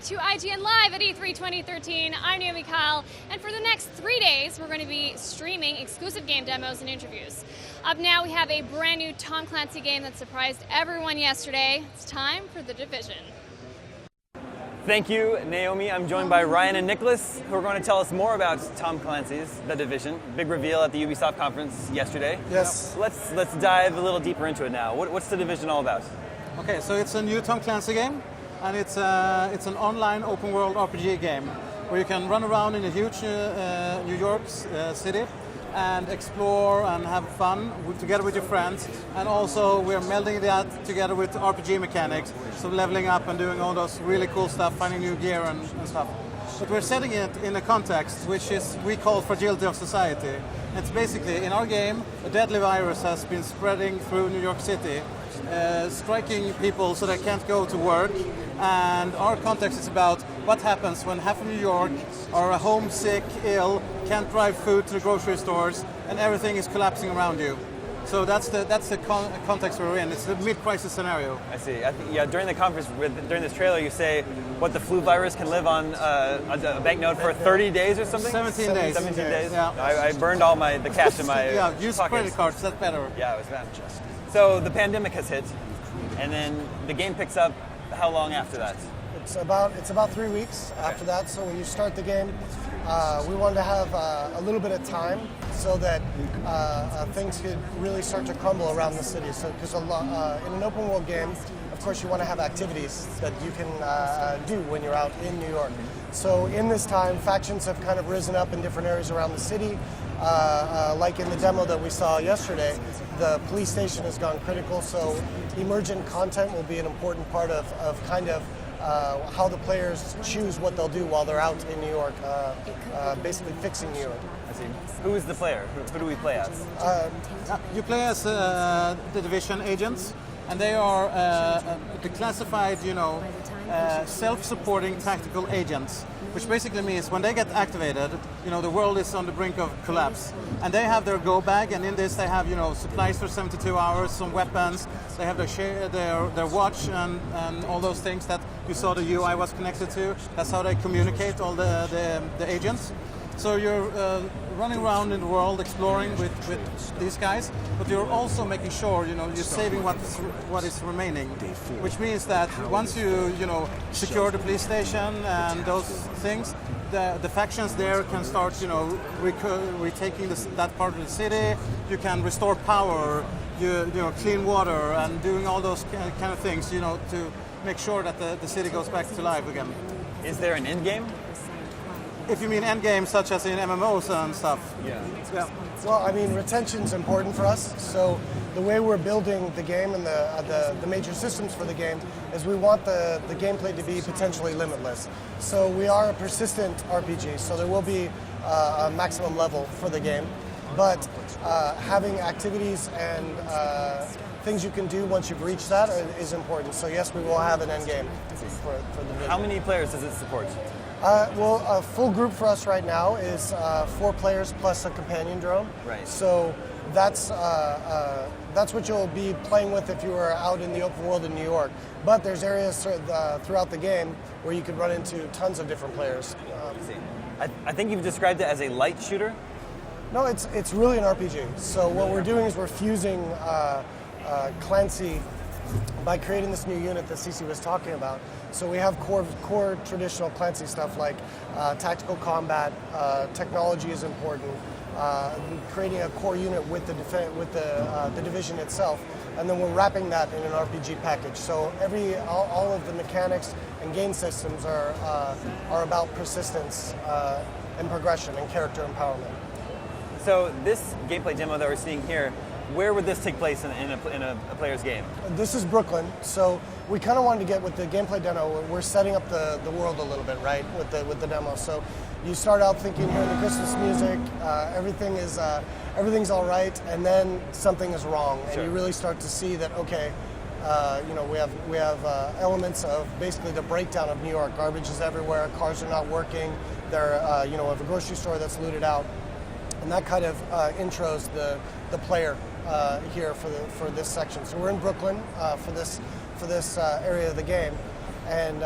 to IGN Live at E3 2013. I'm Naomi Kyle, and for the next 3 days, we're going to be streaming exclusive game demos and interviews. Up now, we have a brand new Tom Clancy game that surprised everyone yesterday. It's time for The Division. Thank you, Naomi. I'm joined by Ryan and Nicholas, who are going to tell us more about Tom Clancy's The Division. Big reveal at the Ubisoft conference yesterday. Yes. Let's dive a little deeper into it now. What's The Division all about? Okay, so it's a new Tom Clancy game, and it's an online open world RPG game where you can run around in a huge New York city and explore and have fun together with your friends. And also we're melding that together with RPG mechanics, so leveling up and doing all those really cool stuff, finding new gear and stuff. But we're setting it in a context which we call fragility of society. It's basically, in our game, a deadly virus has been spreading through New York City, striking people so they can't go to work. And our context is about what happens when half of New York are homesick, ill, can't drive food to the grocery stores, and everything is collapsing around you. So that's the context we're in. It's the mid-crisis scenario. I see. During the conference, during this trailer, you say what the flu virus can live on a banknote for 30 days or something? 17 days. 17 days? Yeah. I burned all the cash in my yeah, use pockets. credit cards, that's better. Yeah, it was bad. So the pandemic has hit, and then the game picks up how long after that? It's about 3 weeks after that. So when you start the game, we wanted to have a little bit of time so that things could really start to crumble around the city. So because in an open world game, of course, you want to have activities that you can do when you're out in New York. So in this time, factions have kind of risen up in different areas around the city. Like in the demo that we saw yesterday, the police station has gone critical, so emergent content will be an important part of how the players choose what they'll do while they're out in New York, basically fixing New York. I see. Who is the player? Who do we play as? You play as the Division agents, and they are the classified, self-supporting tactical agents, which basically means when they get activated, the world is on the brink of collapse. And they have their go bag, and in this they have, supplies for 72 hours, some weapons, they have their watch and all those things that you saw the UI was connected to. That's how they communicate, all the agents. So you're running around in the world exploring with these guys, but you're also making sure you're saving what is remaining, which means that once you secure the police station and those things, the factions there can start retaking that part of the city. You can restore power, clean water, and doing all those kind of things to make sure that the city goes back to life again. Is there an end game? If you mean end games such as in MMOs and stuff. Yeah. Well, I mean, retention's important for us. So the way we're building the game and the major systems for the game is we want the gameplay to be potentially limitless. So we are a persistent RPG, so there will be a maximum level for the game. But having activities and things you can do once you've reached that is important. So yes, we will have an end game for the game. How many players does it support? Well, a full group for us right now is 4 players plus a companion drone. Right. So that's what you'll be playing with if you were out in the open world in New York. But there's areas throughout the game where you could run into tons of different players. I think you've described it as a light shooter. No, it's really an RPG. So what we're doing is we're fusing Clancy by creating this new unit that Cece was talking about. So we have core traditional Clancy stuff like tactical combat, technology is important, creating a core unit with the division itself, and then we're wrapping that in an RPG package. So all of the mechanics and game systems are about persistence and progression and character empowerment. So this gameplay demo that we're seeing here, where would this take place in a player's game? This is Brooklyn, so we kind of wanted to get with the gameplay demo. We're setting up the world a little bit, right, with the demo. So you start out thinking, hearing the Christmas music, everything's all right, and then something is wrong, and you really start to see that we have elements of basically the breakdown of New York. Garbage is everywhere, cars are not working. We have a grocery store that's looted out, and that kind of intros the player here for this section. So we're in Brooklyn for this area of the game, and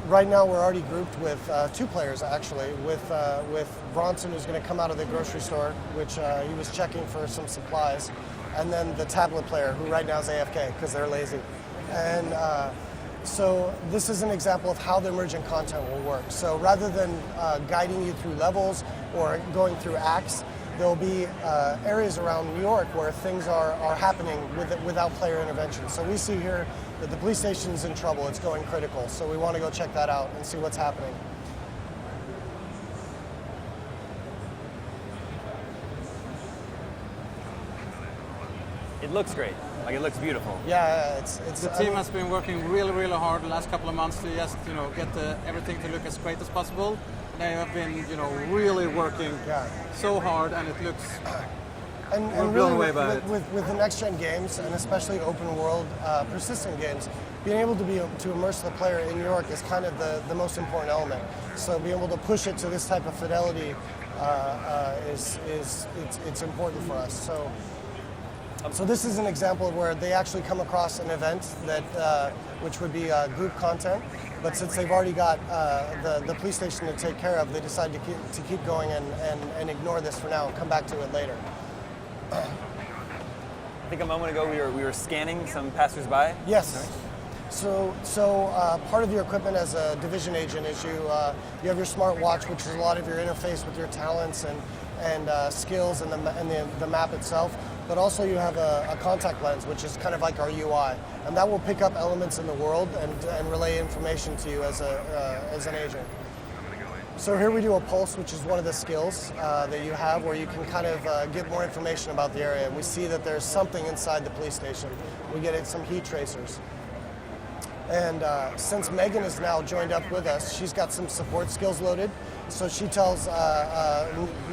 Right now, we're already grouped with 2 players, actually, with Bronson, who's going to come out of the grocery store, which he was checking for some supplies, and then the tablet player, who right now is AFK because they're lazy. And so this is an example of how the emergent content will work. So rather than guiding you through levels or going through acts, there'll be areas around New York where things are happening without player intervention. So we see here that the police station's in trouble, it's going critical. So we want to go check that out and see what's happening. It looks great. Like, it looks beautiful. Yeah, it's The team has been working really, really hard the last couple of months to just, get everything to look as great as possible. They have been, really working so hard, and it looks. And blown really, away by it. with the next-gen games, and especially open-world, persistent games, being able to immerse the player in New York is kind of the most important element. So being able to push it to this type of fidelity it's important for us. So this is an example of where they actually come across an event that which would be group content, but since they've already got the police station to take care of, they decide to keep going and ignore this for now and come back to it later. I think a moment ago we were scanning some passersby. Yes. So part of your equipment as a division agent is you have your smartwatch, which is a lot of your interface with your talents and skills and the map itself. But also you have a contact lens, which is kind of like our UI, and that will pick up elements in the world and relay information to you as an agent. So here we do a pulse, which is one of the skills that you have, where you can kind of get more information about the area. And we see that there's something inside the police station. We get some heat tracers. And since Megan is now joined up with us, she's got some support skills loaded. So she tells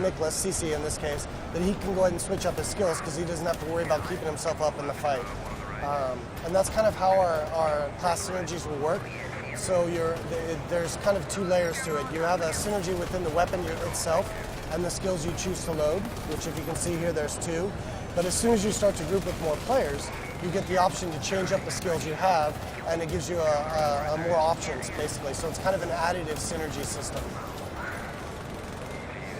Nicholas, CC in this case, that he can go ahead and switch up his skills because he doesn't have to worry about keeping himself up in the fight. And that's kind of how our class synergies will work. So there's kind of 2 layers to it. You have a synergy within the weapon itself and the skills you choose to load, which if you can see here, there's 2. But as soon as you start to group with more players, you get the option to change up the skills you have, and it gives you more options, basically. So it's kind of an additive synergy system.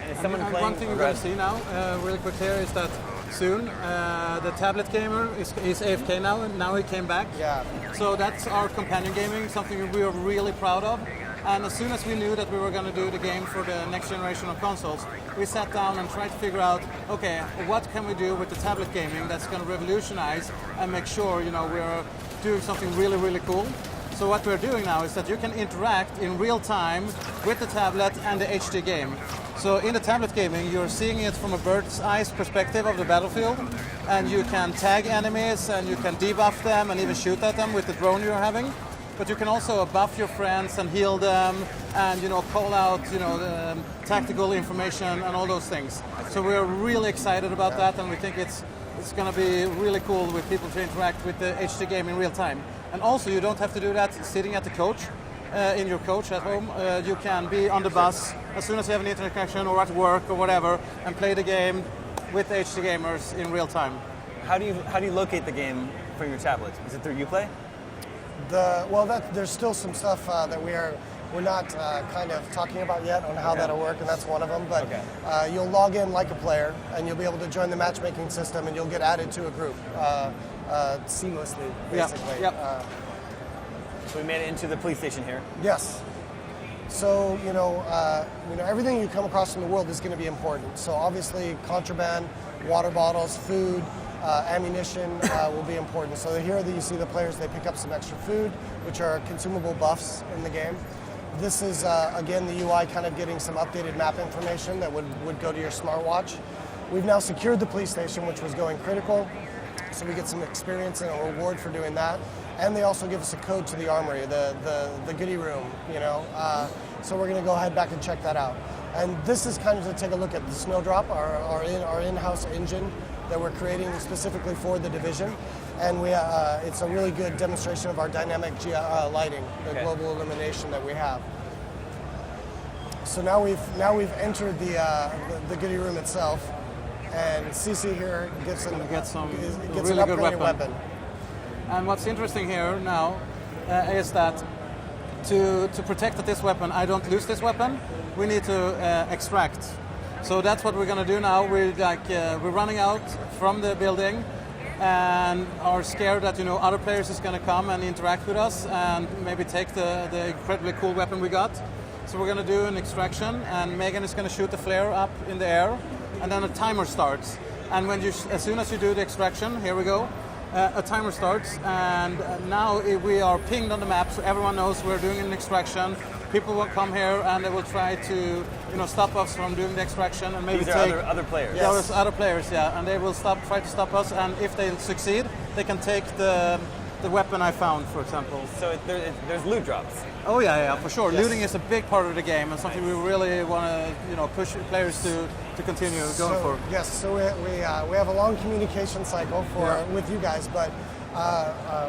And is someone And playing? one thing we're going to see now, really quick here, is that soon the tablet gamer is AFK now, and now he came back. Yeah. So that's our companion gaming, something we are really proud of. And as soon as we knew that we were going to do the game for the next generation of consoles, we sat down and tried to figure out, okay, what can we do with the tablet gaming that's going to revolutionize and make sure, we're doing something really, really cool. So what we're doing now is that you can interact in real time with the tablet and the HD game. So in the tablet gaming, you're seeing it from a bird's eye perspective of the battlefield, and you can tag enemies and you can debuff them and even shoot at them with the drone you're having. But you can also buff your friends and heal them and call out tactical information and all those things. So we're really excited about that, and we think it's going to be really cool with people to interact with the HD game in real time. And also you don't have to do that sitting at the coach, in your coach at home. You can be on the bus as soon as you have an internet connection or at work or whatever and play the game with HD gamers in real time. How do you locate the game from your tablet? Is it through Uplay? There's still some stuff that we're not kind of talking about yet on how that'll work, and that's one of them. But you'll log in like a player, and you'll be able to join the matchmaking system, and you'll get added to a group seamlessly, basically. Yep. So we made it into the police station here. Yes. So everything you come across in the world is going to be important. So obviously, contraband, water bottles, food. Ammunition will be important. So here you see the players, they pick up some extra food, which are consumable buffs in the game. This is, again, the UI kind of getting some updated map information that would go to your smartwatch. We've now secured the police station, which was going critical, so we get some experience and a reward for doing that. And they also give us a code to the armory, the goodie room, so we're going to go ahead back and check that out. And this is kind of to take a look at the Snowdrop, our in-house engine that we're creating specifically for the division, and it's a really good demonstration of our dynamic lighting, the global illumination that we have. So now we've entered the goodie room itself, and CC here gets an really upgraded good weapon. weapon. And what's interesting here now is that to protect that this weapon, I don't lose this weapon, we need to extract. So that's what we're going to do now. We're running out from the building and are scared that other players is going to come and interact with us and maybe take the incredibly cool weapon we got. So we're going to do an extraction, and Megan is going to shoot the flare up in the air, and then a timer starts. And as soon as you do the extraction, here we go, a timer starts, and now we are pinged on the map, so everyone knows we're doing an extraction. People will come here and they will try to, stop us from doing the extraction, and maybe These are other players. Yeah, there's other players, yeah, and they will try to stop us. And if they succeed, they can take the weapon I found, for example. So there's loot drops. Oh yeah, for sure. Yes. Looting is a big part of the game, and something we really want to, push players to continue going for. Yes, so we have a long communication cycle with you guys, but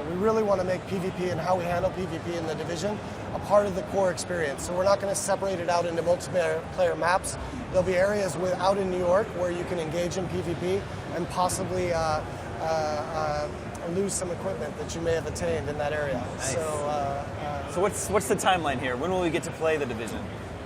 we really want to make PvP and how we handle PvP in the Division a part of the core experience. So we're not going to separate it out into multiplayer maps. There'll be areas out in New York where you can engage in PvP and possibly lose some equipment that you may have attained in that area. Nice. So what's the timeline here? When will we get to play the Division?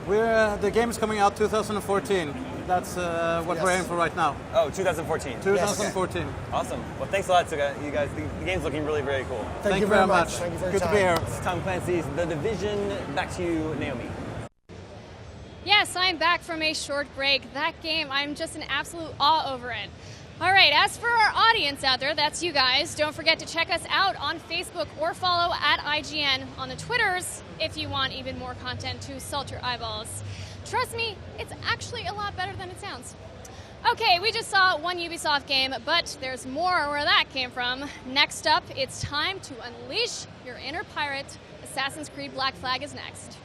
The game is coming out 2014. That's what we're aiming for right now. Oh, 2014. 2014. Yes. Awesome. Well, thanks a lot, you guys. The game's looking really, very cool. Thank you very much. Thank you for your Good time. to be here. This is Tom Clancy's The Division. Back to you, Naomi. Yes, I'm back from a short break. That game, I'm just in absolute awe over it. All right, as for our audience out there, that's you guys. Don't forget to check us out on Facebook or follow at IGN on the Twitters if you want even more content to salt your eyeballs. Trust me, it's actually a lot better than it sounds. Okay, we just saw one Ubisoft game, but there's more where that came from. Next up, it's time to unleash your inner pirate. Assassin's Creed Black Flag is next.